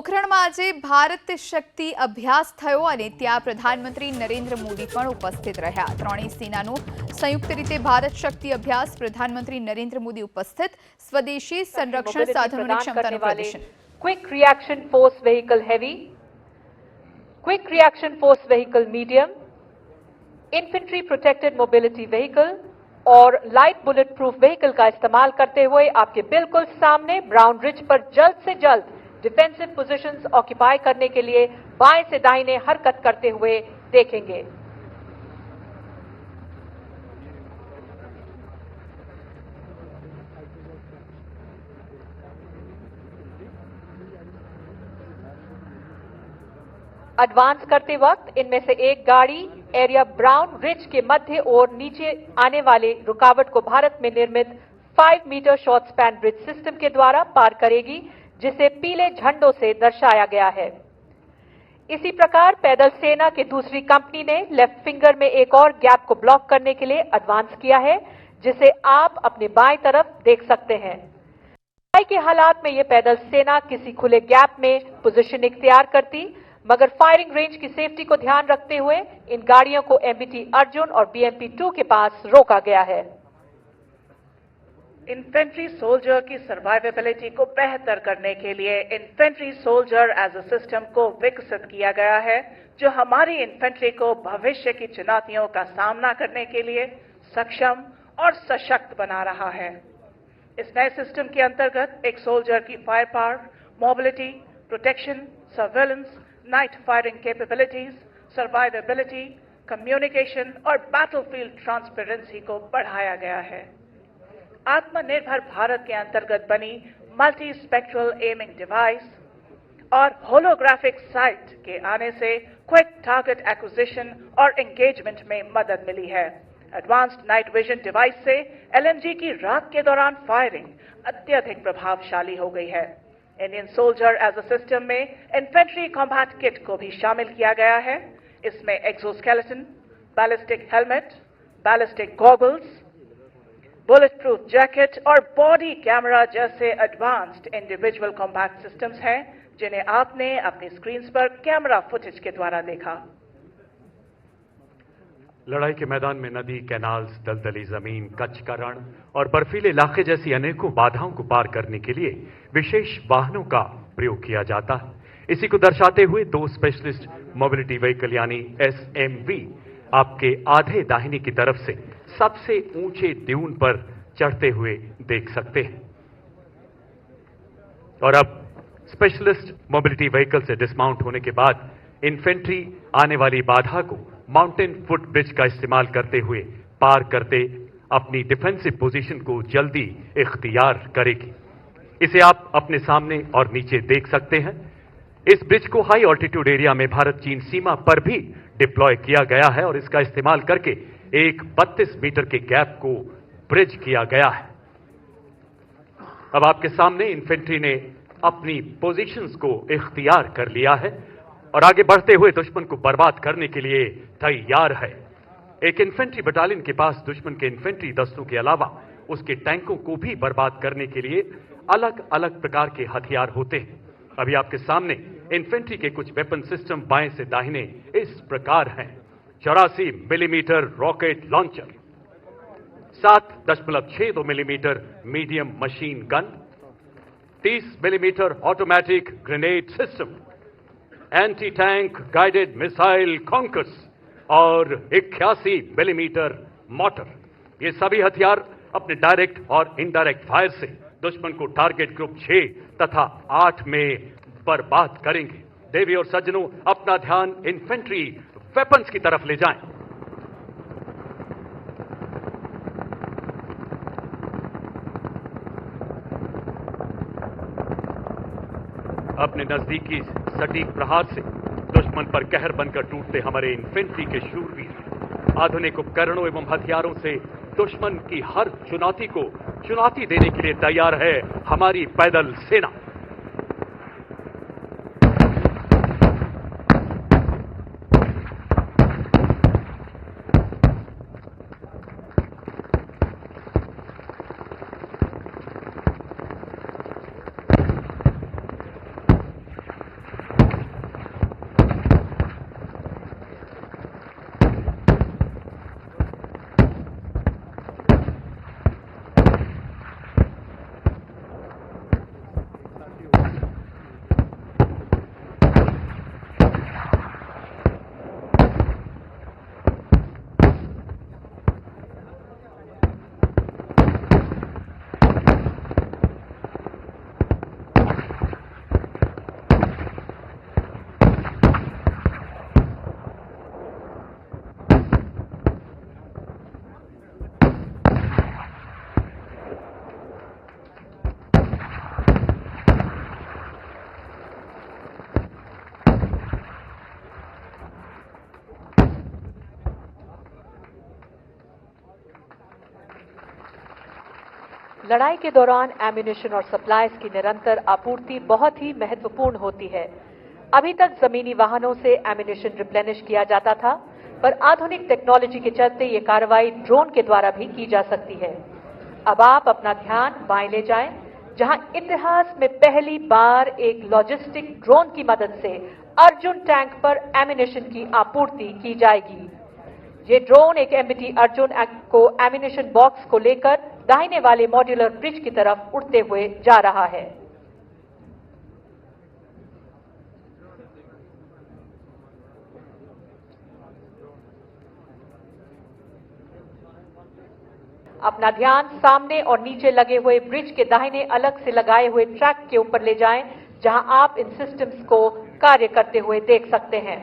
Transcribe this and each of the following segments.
પોખરણમાં આજે ભારત શક્તિ અભ્યાસ થયો અને ત્યાં પ્રધાનમંત્રી નરેન્દ્ર મોદી પણ ઉપસ્થિત રહ્યા। ત્રણેય સેનાનું સંયુક્ત રીતે ભારત શક્તિ અભ્યાસ, પ્રધાનમંત્રી નરેન્દ્ર મોદી ઉપસ્થિત, સ્વદેશી સંરક્ષણ સાધનોની ક્ષમતાનું પ્રદર્શન। Quick reaction force vehicle heavy, quick reaction force vehicle medium, infantry protected mobility vehicle और लाइट बुलेट प्रूफ व्हीकल का इस्तेमाल करते हुए आपके बिल्कुल सामने ब्राउन रिज पर जल्द से जल्द डिफेंसिव पोजीशंस ऑक्यूपाई करने के लिए बाएं से दाहिने हरकत करते हुए देखेंगे। एडवांस करते वक्त इनमें से एक गाड़ी एरिया ब्राउन रिज के मध्य और नीचे आने वाले रुकावट को भारत में निर्मित 5 metre short span bridge system के द्वारा पार करेगी, जिसे पीले झंडों से दर्शाया गया है। इसी प्रकार पैदल सेना की दूसरी कंपनी ने लेफ्ट फिंगर में एक और गैप को ब्लॉक करने के लिए एडवांस किया है, जिसे आप अपने बाएं तरफ देख सकते हैं। के हालात में यह पैदल सेना किसी खुले गैप में पोजीशन इख्तियार करती, मगर फायरिंग रेंज की सेफ्टी को ध्यान रखते हुए इन गाड़ियों को एमबीटी अर्जुन और बीएमपी 2 के पास रोका गया है। इन्फेंट्री सोल्जर की सर्वाइवेबिलिटी को बेहतर करने के लिए infantry soldier as a system को विकसित किया गया है, जो हमारी इन्फेंट्री को भविष्य की चुनौतियों का सामना करने के लिए सक्षम और सशक्त बना रहा है। इस नए सिस्टम के अंतर्गत एक सोल्जर की fire power, mobility, protection, surveillance, night firing capabilities, survivability, communication और बैटलफील्ड ट्रांसपेरेंसी को बढ़ाया गया है। आत्मनिर्भर भारत के अंतर्गत बनी मल्टी स्पेक्ट्रल एमिंग डिवाइस और होलोग्राफिक साइट के आने से क्विक टारगेट एक्विजिशन और एंगेजमेंट में मदद मिली है। एडवांस्ड नाइट विजन डिवाइस से एलएमजी की रात के दौरान फायरिंग अत्यधिक प्रभावशाली हो गई है। Indian soldier as a system में इन्फेंट्री कॉम्बैट किट को भी शामिल किया गया है। इसमें exoskeleton, ballistic helmet, ballistic goggles, bullet proof jacket और बॉडी कैमरा जैसे एडवांस्ड इंडिविजुअल कॉम्बैट सिस्टम्स हैं, जिन्हें आपने अपनी स्क्रीन पर कैमरा फुटेज के द्वारा देखा। लड़ाई के मैदान में नदी, कैनाल्स, दलदली जमीन, कच्छ का रण और बर्फीले इलाके जैसी अनेकों बाधाओं को पार करने के लिए विशेष वाहनों का प्रयोग किया जाता है। इसी को दर्शाते हुए 2 स्पेशलिस्ट मोबिलिटी व्हीकल यानी एसएमवी आपके आधे दाहिने की तरफ से सबसे ऊंचे ड्यून पर चढ़ते हुए देख सकते हैं। और अब स्पेशलिस्ट मोबिलिटी व्हीकल से डिसमाउंट होने के बाद इन्फेंट्री आने वाली बाधा को माउंटेन फुट ब्रिज का इस्तेमाल करते हुए पार करते अपनी डिफेंसिव पोजीशन को जल्दी इख्तियार करेगी। इसे आप अपने सामने और नीचे देख सकते हैं। इस ब्रिज को हाई ऑल्टीट्यूड एरिया में भारत चीन सीमा पर भी डिप्लॉय किया गया है और इसका इस्तेमाल करके एक 32 मीटर के गैप को ब्रिज किया गया है। अब आपके सामने इन्फेंट्री ने अपनी पोजीशंस को इख्तियार कर लिया है और आगे बढ़ते हुए दुश्मन को बर्बाद करने के लिए तैयार है। एक इन्फेंट्री बटालियन के पास दुश्मन के इन्फेंट्री दस्तों के अलावा उसके टैंकों को भी बर्बाद करने के लिए अलग अलग प्रकार के हथियार होते हैं। अभी आपके सामने इन्फेंट्री के कुछ वेपन सिस्टम बाएं से दाहिने इस प्रकार हैं। 84 millimetre rocket launcher, 7.62 millimetre medium machine gun, 30 millimetre automatic grenade system, anti tank guided missile conquers और 81 मिलीमीटर मोटर। ये सभी हथियार अपने डायरेक्ट और इनडायरेक्ट फायर से दुश्मन को टारगेट ग्रुप 6 तथा 8 में बर्बाद करेंगे। देवी और सज्जनों, अपना ध्यान इन्फेंट्री वेपन्स की तरफ ले जाएं। अपने नजदीकी सटीक प्रहार से दुश्मन पर कहर बनकर टूटते हमारे इन्फेंट्री के शूरवीर आधुनिक उपकरणों एवं हथियारों से दुश्मन की हर चुनौती को चुनौती देने के लिए तैयार है हमारी पैदल सेना। लड़ाई के दौरान एम्यूनिशन और सप्लाईज की निरंतर आपूर्ति बहुत ही महत्वपूर्ण होती है। अभी तक जमीनी वाहनों से एम्यूनिशन रिप्लेनिश किया जाता था, पर आधुनिक टेक्नोलॉजी के चलते ये कार्रवाई ड्रोन के द्वारा भी की जा सकती है। अब आप अपना ध्यान बाएं ले जाएं, जहां इतिहास में पहली बार एक लॉजिस्टिक ड्रोन की मदद से अर्जुन टैंक पर एम्यूनिशन की आपूर्ति की जाएगी। ये ड्रोन एक एमबीटी अर्जुन को एम्यूनिशन बॉक्स को लेकर दाहिने वाले मॉड्यूलर ब्रिज की तरफ उड़ते हुए जा रहा है। अपना ध्यान सामने और नीचे लगे हुए ब्रिज के दाहिने अलग से लगाए हुए ट्रैक के ऊपर ले जाएं, जहां आप इन सिस्टम्स को कार्य करते हुए देख सकते हैं।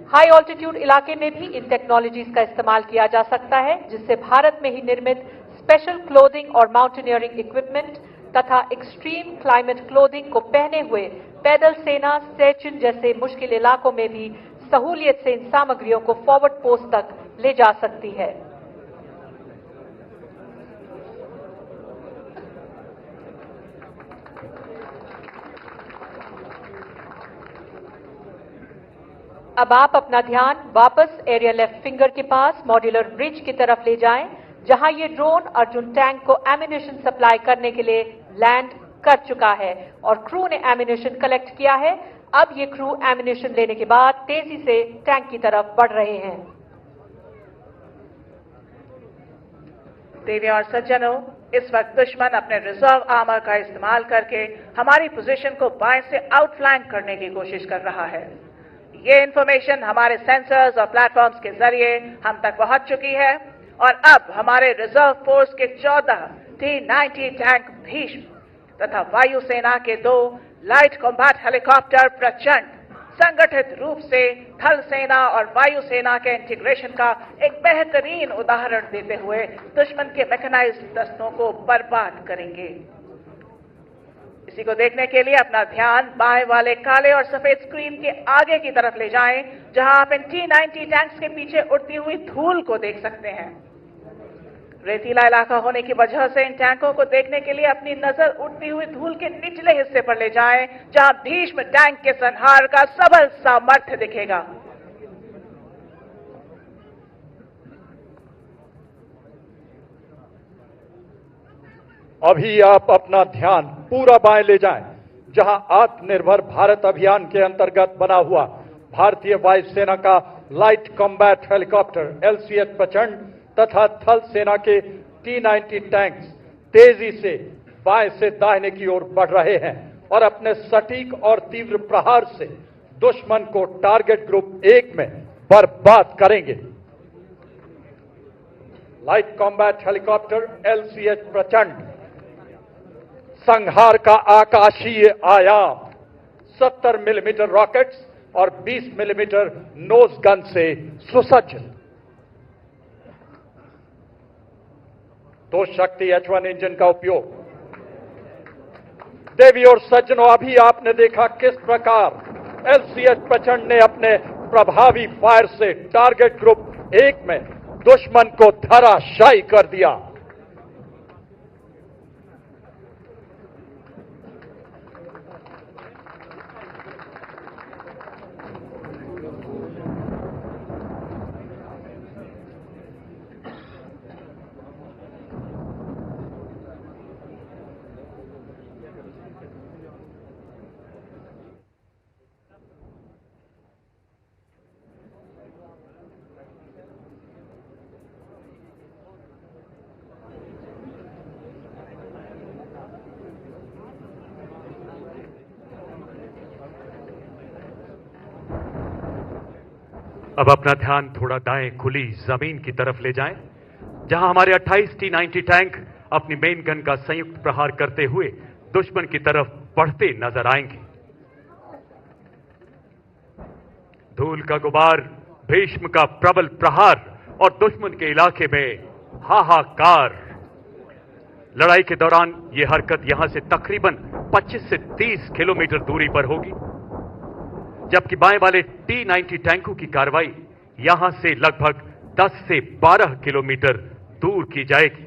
हाई ऑल्टीट्यूड इलाके में भी इन टेक्नोलॉजीज का इस्तेमाल किया जा सकता है, जिससे भारत में ही निर्मित स्पेशल क्लोथिंग और माउंटेनियरिंग इक्विपमेंट तथा एक्सट्रीम क्लाइमेट क्लोथिंग को पहने हुए पैदल सेना सेचिन जैसे मुश्किल इलाकों में भी सहूलियत से इन सामग्रियों को फॉरवर्ड पोस्ट तक ले जा सकती है। अब आप अपना ध्यान वापस एरिया लेफ्ट फिंगर के पास मॉड्यूलर ब्रिज की तरफ ले जाएं, जहां ये ड्रोन अर्जुन टैंक को एम्यूनिशन सप्लाई करने के लिए लैंड कर चुका है और क्रू ने एम्यूनिशन कलेक्ट किया है। अब ये क्रू एम्यूनिशन लेने के बाद तेजी से टैंक की तरफ बढ़ रहे हैं। देवी और सज्जनों, इस वक्त दुश्मन अपने रिजर्व आर्मर का इस्तेमाल करके हमारी पोजीशन को बाएं से आउटफ्लैंक करने की कोशिश कर रहा है। ये इंफॉर्मेशन हमारे सेंसर्स और प्लेटफॉर्म्स के जरिए हम तक पहुंच चुकी है और अब हमारे रिजर्व फोर्स के 14 T-90 टैंक भीष्म तथा वायुसेना के 2 लाइट कॉम्बैट हेलीकॉप्टर प्रचंड संगठित रूप से थल सेना और वायुसेना के इंटीग्रेशन का एक बेहतरीन उदाहरण देते हुए दुश्मन के मैकेनाइज्ड दस्तों को बर्बाद करेंगे। इसी को देखने के लिए अपना ध्यान बाएं वाले काले और सफेद स्क्रीन के आगे की तरफ ले जाएं, जहां आप इन T-90 टैंक्स के पीछे उड़ती हुई धूल को देख सकते हैं। रेतीला इलाका होने की वजह से इन टैंकों को देखने के लिए अपनी नजर उड़ती हुई धूल के निचले हिस्से पर ले जाएं, जहां भीष्म टैंक के संहार का सबल सामर्थ्य दिखेगा। अभी आप अपना ध्यान पूरा बाएं ले जाएं, जहां आत्मनिर्भर भारत अभियान के अंतर्गत बना हुआ भारतीय वायुसेना का लाइट कॉम्बैट हेलीकॉप्टर LCH प्रचंड तथा थल सेना के T-90 टैंक्स तेजी से बाएं से दाहिने की ओर बढ़ रहे हैं और अपने सटीक और तीव्र प्रहार से दुश्मन को टारगेट ग्रुप 1 में बर्बाद करेंगे। लाइट कॉम्बैट हेलीकॉप्टर LCH प्रचंड संहार का आकाशीय आयाम 70 मिलीमीटर रॉकेट्स और 20 मिलीमीटर नोज गन से सुसज्जित। 2 शक्ति H1 इंजन का उपयोग। देवी और सज्जनों, अभी आपने देखा किस प्रकार LCH प्रचंड ने अपने प्रभावी फायर से टारगेट ग्रुप 1 में दुश्मन को धराशायी कर दिया। अब अपना ध्यान थोड़ा दाएं खुली जमीन की तरफ ले जाएं, जहां हमारे 28 T-90 टैंक अपनी मेन गन का संयुक्त प्रहार करते हुए दुश्मन की तरफ बढ़ते नजर आएंगे। धूल का गुबार, भीष्म का प्रबल प्रहार और दुश्मन के इलाके में हाहाकार। लड़ाई के दौरान यह हरकत यहां से तकरीबन 25 से 30 किलोमीटर दूरी पर होगी, जबकि बाएं वाले T-90 टैंकों की कार्रवाई यहां से लगभग 10 से 12 किलोमीटर दूर की जाएगी।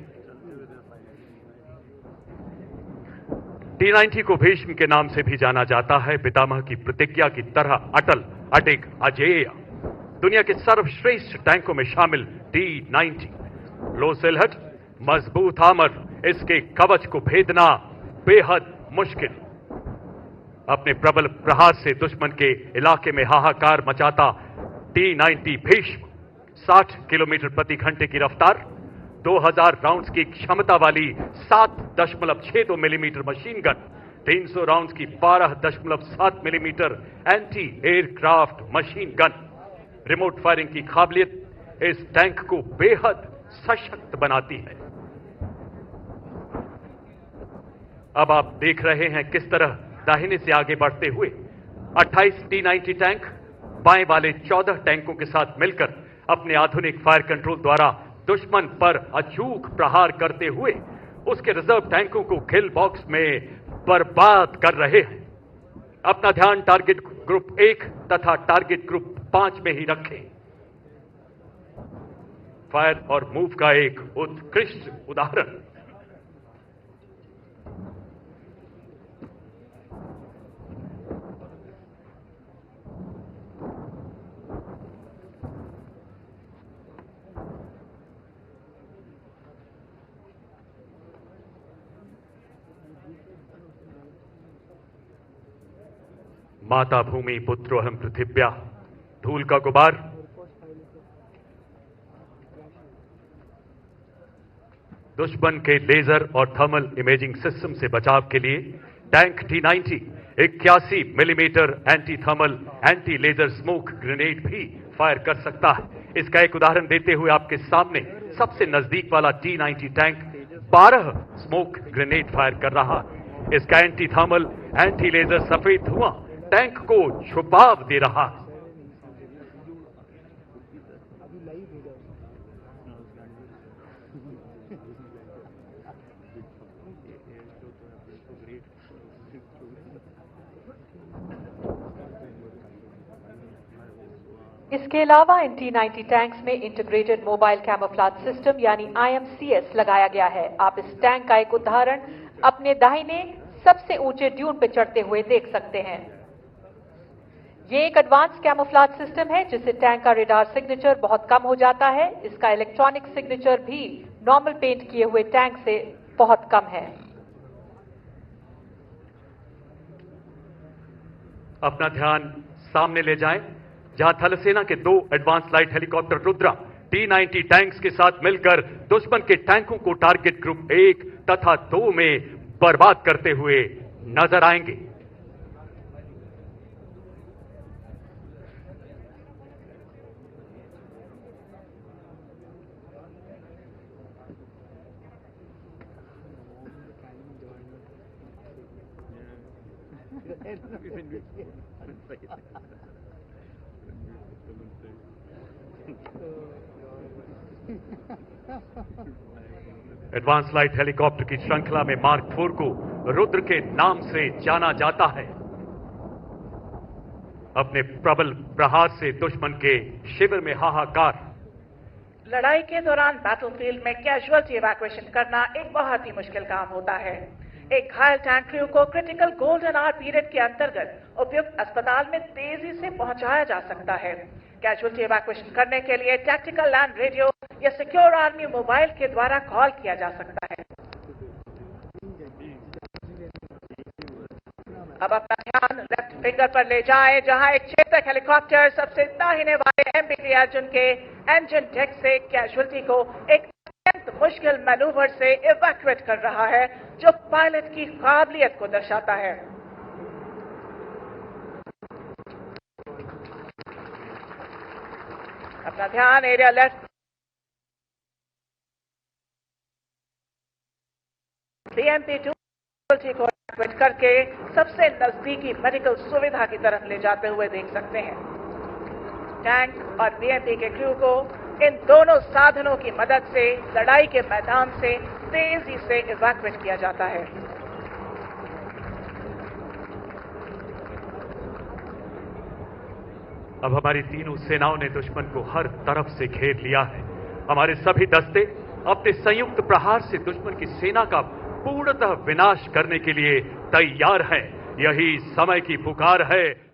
T-90 को भीष्म के नाम से भी जाना जाता है। पितामह की प्रतिज्ञा की तरह अटल, अडिग, अजेय, दुनिया के सर्वश्रेष्ठ टैंकों में शामिल T-90 लो सिलहट, मजबूत आमर, इसके कवच को भेदना बेहद मुश्किल। अपने प्रबल प्रहार से दुश्मन के इलाके में हाहाकार मचाता T-90 भीष्म 60 किलोमीटर प्रति घंटे की रफ्तार, 2000 राउंड्स की क्षमता वाली 7.62 मिलीमीटर मशीन गन, 300 राउंड्स की 12.7 millimetre anti aircraft machine gun, remote firing की काबिलियत इस टैंक को बेहद सशक्त बनाती है। अब आप देख रहे हैं किस तरह दाहिने से आगे बढ़ते हुए 28 T-90 टैंक बाएं वाले 14 टैंकों के साथ मिलकर अपने आधुनिक फायर कंट्रोल द्वारा दुश्मन पर अचूक प्रहार करते हुए उसके रिजर्व टैंकों को किल बॉक्स में बर्बाद कर रहे हैं। अपना ध्यान टारगेट ग्रुप 1 तथा टारगेट ग्रुप 5 में ही रखें। फायर और मूव का एक उत्कृष्ट उदाहरण। माता भूमि पुत्रोहम पृथिव्या, धूल का गुबार, दुश्मन के लेजर और थर्मल इमेजिंग सिस्टम से बचाव के लिए tank T-90 81 millimetre anti thermal anti laser smoke grenade भी फायर कर सकता है। इसका एक उदाहरण देते हुए आपके सामने सबसे नजदीक वाला T-90 tank 12 smoke grenade fire कर रहा है। इसका एंटी थर्मल एंटी लेजर सफेद धुआं टैंक को छुपाव दे रहा है। इसके अलावा इन T-90 टैंक्स में इंटीग्रेटेड मोबाइल कैमोफ्लेज सिस्टम यानी IMCS लगाया गया है। आप इस टैंक का एक उदाहरण अपने दाहिने सबसे ऊंचे ड्यून पर चढ़ते हुए देख सकते हैं। ये एक एडवांस कैमोफ्लेज सिस्टम है जिससे टैंक का रेडार सिग्नेचर बहुत कम हो जाता है। इसका इलेक्ट्रॉनिक सिग्नेचर भी नॉर्मल पेंट किए हुए टैंक से बहुत कम है। अपना ध्यान सामने ले जाएं, जहां थल सेना के 2 advance light helicopter Rudra T-90 tanks के साथ मिलकर दुश्मन के टैंकों को टारगेट ग्रुप 1 तथा 2 में बर्बाद करते हुए नजर आएंगे। एडवांस लाइट हेलीकॉप्टर की श्रृंखला में मार्क 4 को रुद्र के नाम से जाना जाता है। अपने प्रबल प्रहार से दुश्मन के शिविर में हाहाकार। लड़ाई के दौरान बैटलफील्ड में कैजुअलिटी इवैक्यूएशन करना एक बहुत ही मुश्किल काम होता है। एक घायल टैंक क्रू को क्रिटिकल गोल्डन आवर पीरियड के अंतर्गत उपयुक्त अस्पताल में तेजी से पहुंचाया जा सकता है। कैजुअलिटी इवैक्यूएशन करने के लिए टैक्टिकल लैंड रेडियो या सिक्योर आर्मी मोबाइल के द्वारा कॉल किया जा सकता है। अब अपना ध्यान लेफ्ट फिंगर पर ले जाएं, जहां एक चेतक हेलीकॉप्टर सबसे दाहिने वाले MBT अर्जुन के इंजन डेक से कैजुअलिटी को एक अत्यंत मुश्किल मैनूवर से इवैक्यूएट कर रहा है, जो पायलट की काबिलियत को दर्शाता है। अपना ध्यान एरिया लेफ्ट BMP-2 को इवैक्यूएट करके सबसे नजदीकी मेडिकल सुविधा की तरफ ले जाते हुए देख सकते हैं। टैंक और BMP के क्रू को इन दोनों साधनों की मदद से लड़ाई के मैदान से तेजी से इवैक्यूएट किया जाता है। अब हमारी तीनों सेनाओं ने दुश्मन को हर तरफ से घेर लिया है। हमारे सभी दस्ते अपने संयुक्त प्रहार से दुश्मन की सेना का पूर्णतः विनाश करने के लिए तैयार हैं। यही समय की पुकार है